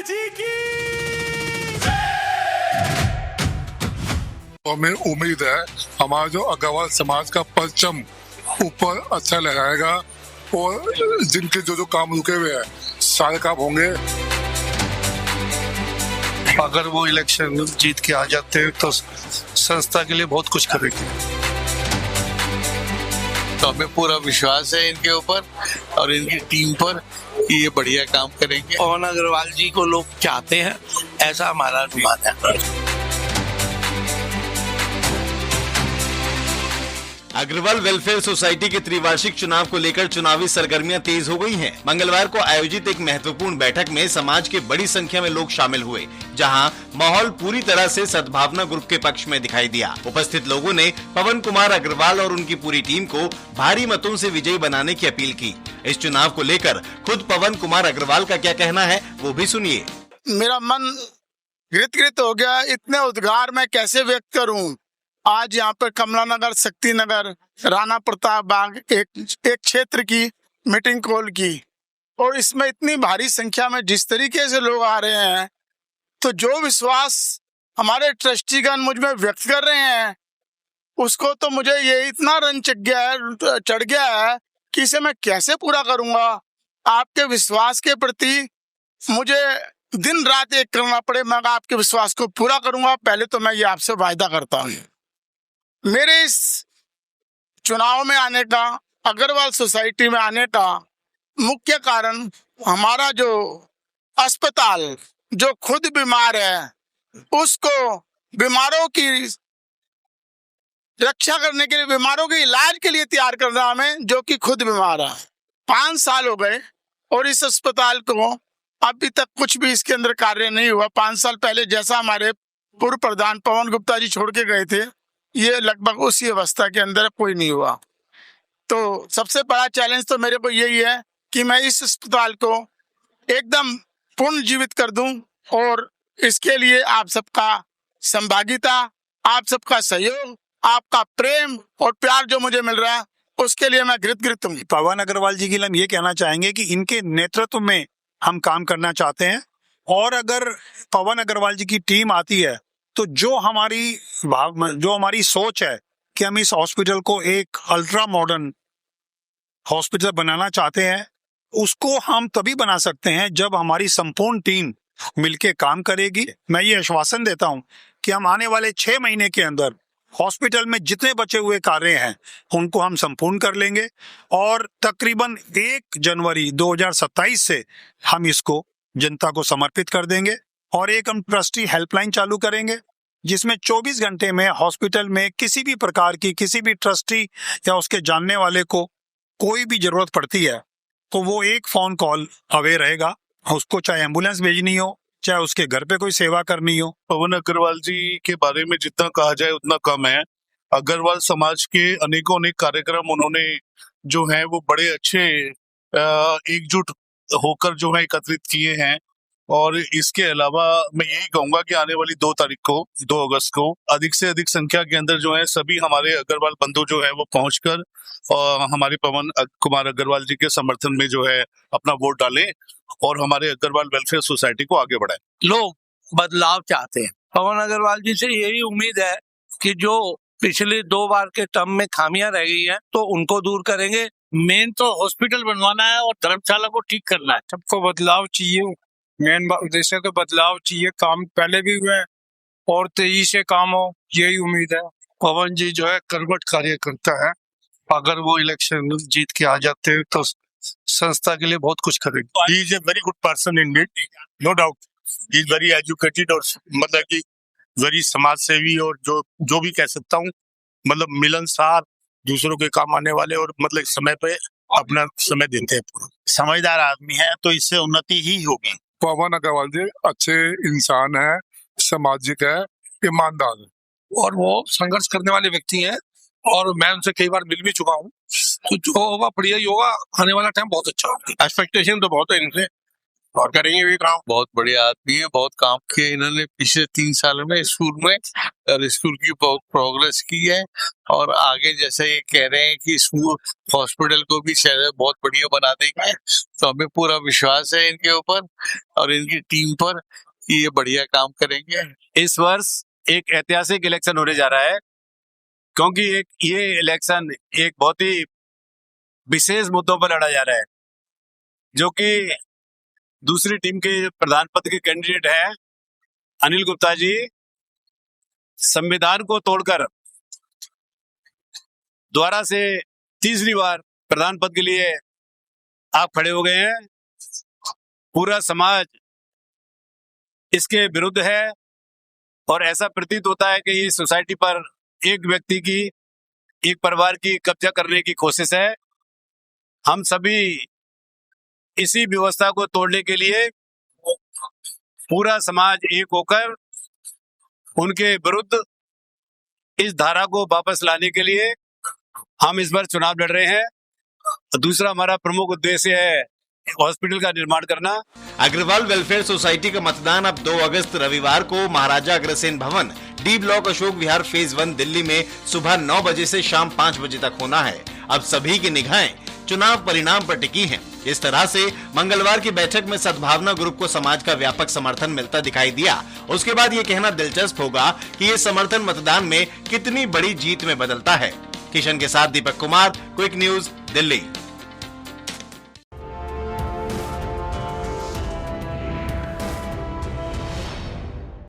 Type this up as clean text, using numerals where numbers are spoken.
जी की। हमें उम्मीद है हमारा जो अग्रवाल समाज का परचम ऊपर अच्छा लगाएगा और जिनके जो काम रुके हुए हैं सारे काम होंगे। अगर वो इलेक्शन जीत के आ जाते हैं तो संस्था के लिए बहुत कुछ करेंगे। तो हमें पूरा विश्वास है इनके ऊपर और इनकी टीम पर कि ये बढ़िया काम करेंगे। पवन अग्रवाल जी को लोग चाहते हैं, ऐसा हमारा अनुमान है। अग्रवाल वेलफेयर सोसाइटी के त्रिवार्षिक चुनाव को लेकर चुनावी सरगर्मियां तेज हो गई हैं। मंगलवार को आयोजित एक महत्वपूर्ण बैठक में समाज के बड़ी संख्या में लोग शामिल हुए, जहां माहौल पूरी तरह से सद्भावना ग्रुप के पक्ष में दिखाई दिया। उपस्थित लोगों ने पवन कुमार अग्रवाल और उनकी पूरी टीम को भारी मतों से विजयी बनाने की अपील की। इस चुनाव को लेकर खुद पवन कुमार अग्रवाल का क्या कहना है वो भी सुनिए। मेरा मन गृत हो गया, इतने उद्गार मैं कैसे व्यक्त करूं। आज यहाँ पर कमला नगर, शक्ति नगर, राणा प्रताप बाग एक क्षेत्र की मीटिंग कॉल की और इसमें इतनी भारी संख्या में जिस तरीके से लोग आ रहे हैं, तो जो विश्वास हमारे ट्रस्टीगण मुझ में व्यक्त कर रहे हैं उसको तो मुझे ये इतना रन चढ़ गया है कि इसे मैं कैसे पूरा करूंगा। आपके विश्वास के प्रति मुझे दिन रात एक करना पड़े, मैं आपके विश्वास को पूरा करूंगा। पहले तो मैं ये आपसे वायदा करता हूँ। मेरे इस चुनाव में आने का, अग्रवाल सोसाइटी में आने का मुख्य कारण हमारा जो अस्पताल जो खुद बीमार है उसको बीमारों की रक्षा करने के लिए, बीमारों के इलाज के लिए तैयार करना हमें, जो कि खुद बीमार है। 5 साल हो गए और इस अस्पताल को अभी तक कुछ भी इसके अंदर कार्य नहीं हुआ। 5 साल पहले जैसा हमारे पूर्व प्रधान पवन गुप्ता जी छोड़ के गए थे, ये लगभग उसी अवस्था के अंदर कोई नहीं हुआ। तो सबसे बड़ा चैलेंज तो मेरे को यही है कि मैं इस अस्पताल को एकदम पुनर्जीवित कर दूं और इसके लिए आप सबका सहभागिता, आप सबका सहयोग, आपका प्रेम और प्यार जो मुझे मिल रहा है उसके लिए मैं गृत हूँ। पवन अग्रवाल जी के लिए हम ये कहना चाहेंगे कि इनके नेतृत्व में हम काम करना चाहते हैं और अगर पवन अग्रवाल जी की टीम आती है तो जो हमारी सोच है कि हम इस हॉस्पिटल को एक अल्ट्रा मॉडर्न हॉस्पिटल बनाना चाहते हैं, उसको हम तभी बना सकते हैं जब हमारी संपूर्ण टीम मिलके काम करेगी। मैं ये आश्वासन देता हूं कि हम आने वाले 6 महीने के अंदर हॉस्पिटल में जितने बचे हुए कार्य हैं उनको हम संपूर्ण कर लेंगे और तकरीबन 1 जनवरी 2027 से हम इसको जनता को समर्पित कर देंगे। और एक हम ट्रस्टी हेल्पलाइन चालू करेंगे जिसमें 24 घंटे में हॉस्पिटल में किसी भी प्रकार की, किसी भी ट्रस्टी या उसके जानने वाले को कोई भी जरूरत पड़ती है तो वो एक फोन कॉल अवे रहेगा। उसको चाहे एम्बुलेंस भेजनी हो, चाहे उसके घर पे कोई सेवा करनी हो। पवन अग्रवाल जी के बारे में जितना कहा जाए उतना कम है। अग्रवाल समाज के अनेकों अनेक कार्यक्रम उन्होंने जो है वो बड़े अच्छे एकजुट होकर जो है एकत्रित किए हैं। और इसके अलावा मैं यही कहूंगा कि आने वाली 2 तारीख को, 2 अगस्त को अधिक से अधिक संख्या के अंदर जो है सभी हमारे अग्रवाल बंधु जो है वो पहुंचकर और हमारे पवन कुमार अग्रवाल जी के समर्थन में जो है अपना वोट डालें और हमारे अग्रवाल वेलफेयर सोसाइटी को आगे बढ़ाएं। लोग बदलाव चाहते हैं। पवन अग्रवाल जी से यही उम्मीद है कि जो पिछले 2 बार के टर्म में खामियां रह गई हैं तो उनको दूर करेंगे। मेन तो हॉस्पिटल बनवाना है और धर्मशाला को ठीक करना है। सबको बदलाव चाहिए, मेन उद्देश्य तो बदलाव चाहिए। काम पहले भी हुए और तेजी से काम हो, यही उम्मीद है। पवन जी जो है कर्मठ कार्य करता है। अगर वो इलेक्शन जीत के आ जाते हैं तो संस्था के लिए बहुत कुछ करेंगे। He is a very good person indeed, no doubt. He is very educated और मतलब कि वेरी समाज सेवी और जो भी कह सकता हूँ, मतलब मिलनसार, दूसरों के काम आने वाले और मतलब समय पे अपना समय देते हैं। पूरा समझदार आदमी है तो इससे उन्नति ही होगी। पवन अग्रवाल जी अच्छे इंसान है, सामाजिक है, ईमानदार है और वो संघर्ष करने वाले व्यक्ति हैं और मैं उनसे कई बार मिल भी चुका हूँ। तो जो होगा बढ़िया ही होगा, आने वाला टाइम बहुत अच्छा होगा। एक्सपेक्टेशन तो बहुत है इनसे और करेंगे भी काम। बहुत बढ़िया आदमी है, बहुत काम किए इन्होंने पिछले 3 साल में स्कूल में, और स्कूल की बहुत प्रोग्रेस की है। और आगे जैसे ये कह रहे हैं कि स्कूल हॉस्पिटल को भी शायद बहुत बढ़िया बना देंगे, तो हमें पूरा विश्वास है इनके ऊपर और इनकी टीम पर कि ये बढ़िया काम करेंगे। इस वर्ष एक ऐतिहासिक इलेक्शन होने जा रहा है, क्योंकि ये इलेक्शन एक बहुत ही विशेष मुद्दों पर लड़ा जा रहा है, जो कि दूसरी टीम के प्रधान पद के कैंडिडेट हैं अनिल गुप्ता जी। संविधान को तोड़कर दोबारा से तीसरी बार प्रधान पद के लिए आप खड़े हो गए हैं। पूरा समाज इसके विरुद्ध है और ऐसा प्रतीत होता है कि ये सोसाइटी पर एक व्यक्ति की, एक परिवार की कब्जा करने की कोशिश है। हम सभी इसी व्यवस्था को तोड़ने के लिए पूरा समाज एक होकर उनके विरुद्ध इस धारा को वापस लाने के लिए हम इस बार चुनाव लड़ रहे हैं। दूसरा हमारा प्रमुख उद्देश्य है हॉस्पिटल का निर्माण करना। अग्रवाल वेलफेयर सोसाइटी का मतदान अब 2 अगस्त रविवार को महाराजा अग्रसेन भवन, D block, Ashok Vihar, phase 1 Delhi में सुबह 9 बजे से शाम 5 बजे तक होना है। अब सभी की निगाहें चुनाव परिणाम पर टिकी हैं। इस तरह से मंगलवार की बैठक में सद्भावना ग्रुप को समाज का व्यापक समर्थन मिलता दिखाई दिया। उसके बाद ये कहना दिलचस्प होगा कि ये समर्थन मतदान में कितनी बड़ी जीत में बदलता है। किशन के साथ दीपक कुमार, क्विक न्यूज, दिल्ली।